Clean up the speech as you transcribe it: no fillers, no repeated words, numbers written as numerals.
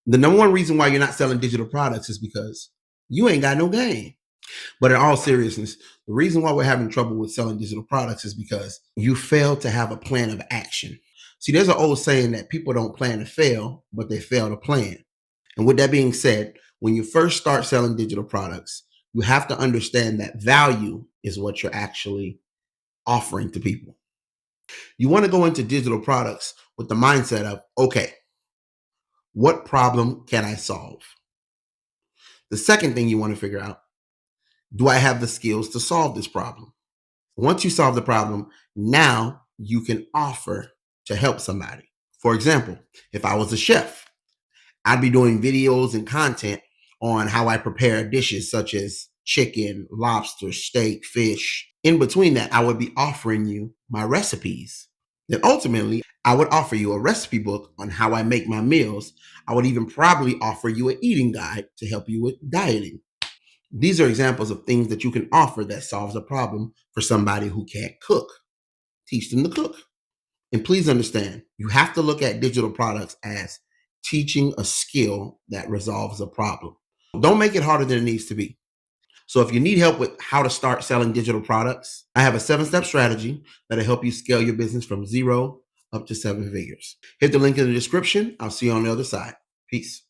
The number one reason why you're not selling digital products is because you ain't got no game. But in all seriousness, the reason why we're having trouble with selling digital products is because you fail to have a plan of action. See, there's an old saying that people don't plan to fail, but they fail to plan. And with that being said, when you first start selling digital products, you have to understand that value is what you're actually offering to people. You want to go into digital products with the mindset of, okay, what problem can I solve? The second thing you want to figure out, do I have the skills to solve this problem? Once you solve the problem, now you can offer to help somebody. For example, if I was a chef, I'd be doing videos and content on how I prepare dishes such as chicken, lobster, steak, fish. In between that, I would be offering you my recipes. Then ultimately, I would offer you a recipe book on how I make my meals. I would even probably offer you an eating guide to help you with dieting. These are examples of things that you can offer that solves a problem for somebody who can't cook. Teach them to cook. And please understand, you have to look at digital products as teaching a skill that resolves a problem. Don't make it harder than it needs to be. So if you need help with how to start selling digital products, I have a 7-step strategy that'll help you scale your business from 0 up to 7 figures. Hit the link in the description. I'll see you on the other side. Peace.